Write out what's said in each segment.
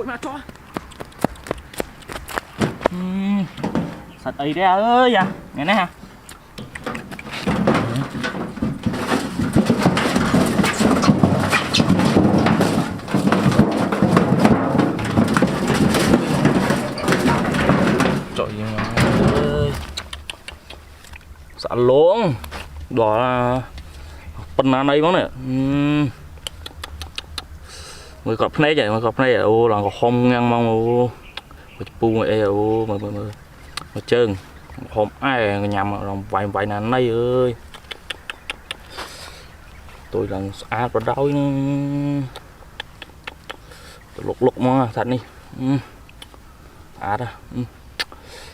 bụi mà cho sạch ý đấy ơi à nghe nè ha trời ơi sẵn luôn đó là phần ăn đây món này mới gặp này vậy mà gặp này ô là không ngang mong ô pu mà ô mà trơn hôm ai nhầm vài vài nè này ơi tôi lần vào đau lục lục mà thật đi đó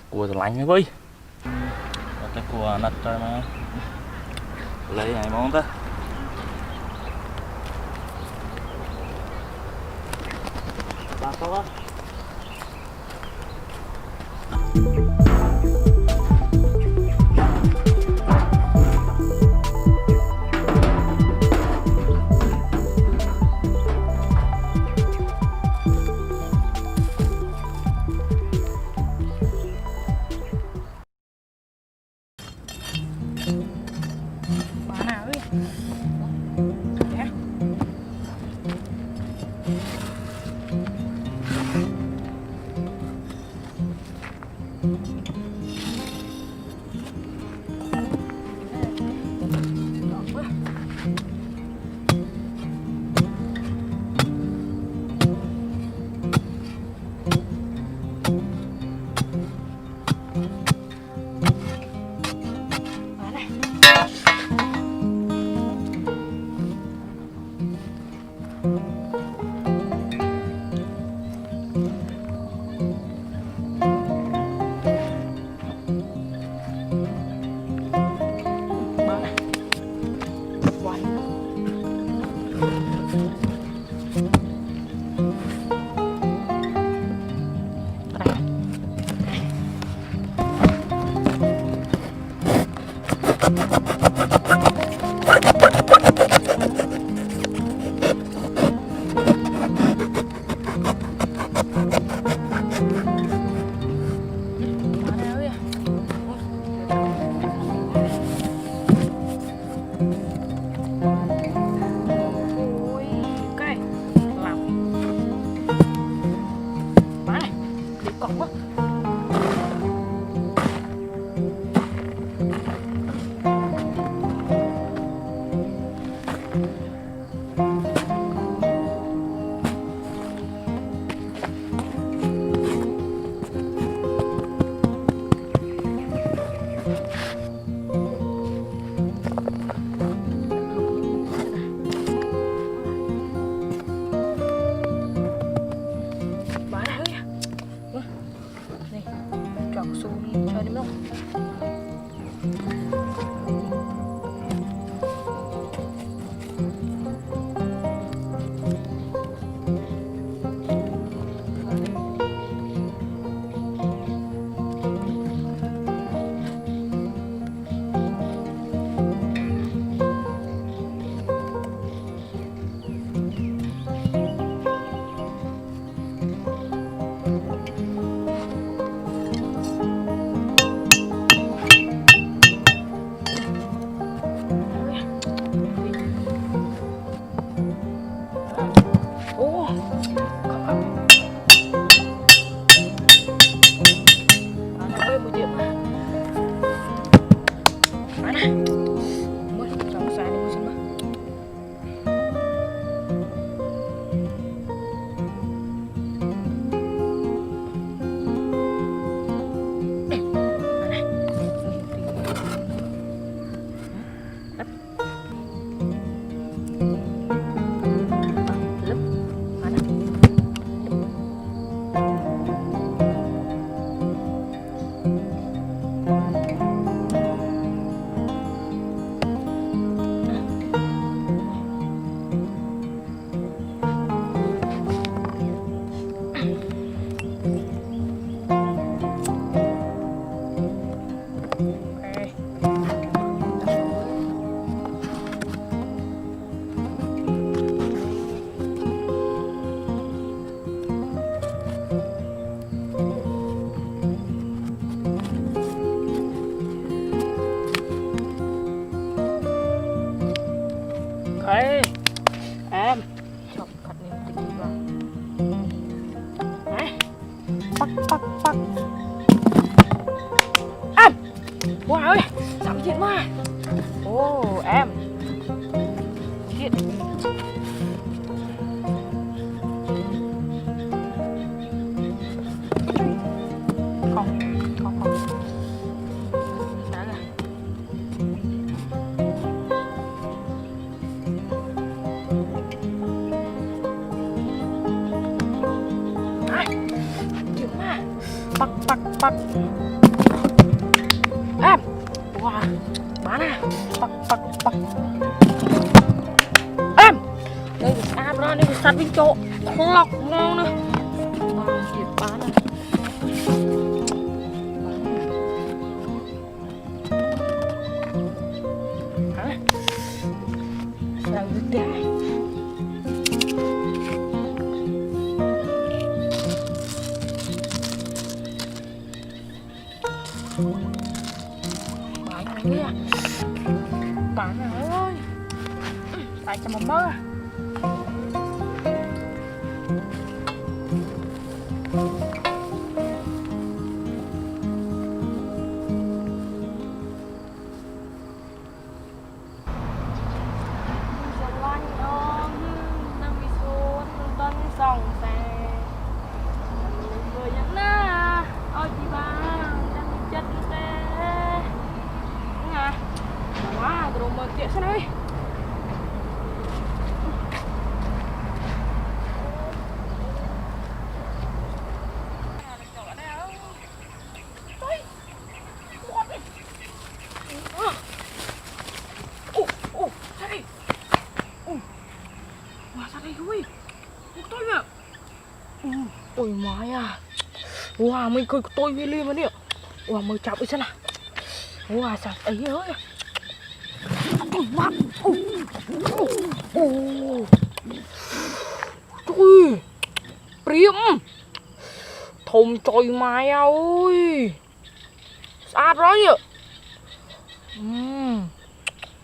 cua lạnh với cái cua nát rồi mà lấy này món ta ba có Bắc. Em. Wow. Bán à. Bắc. Em. Đây là sao đó, đây là sắt bên chỗ. Lọc ngon nữa. Bán à. Hả? Sao rất đẹp. Bán này kìa. Bán này ơi. Tại cho một mơ. Sòng xe người nhắn na ôi chị ba đang chết tê nha quá rồi mở chuyện sao đây sao đây ui tôi vậy ôi mày à wow mình cười tôi với liêm đấy wow mới chạm đi xem nào wow sao ấy ơi trời priếm thùng trời mày ơi sao đó vậy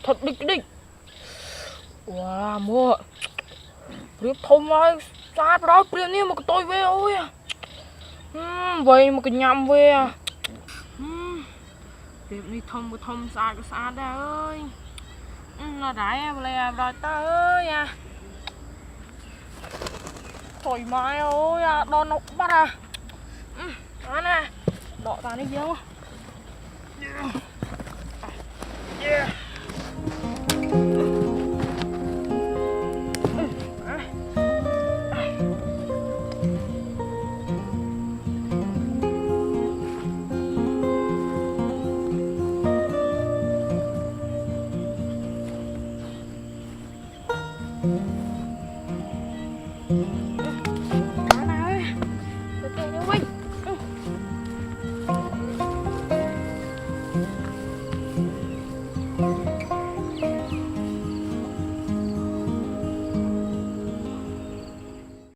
thật đích wow mua priếm thùng ơi sao đó priếm đi mà tôi về ơi vậy mà cái nhầm về à priếm đi thông xa cái xa đây ơi nó đãi em lè rồi ta ơi à thoải mái ơi à đòn nó bắt à đó nè đọ ta đi vô yeah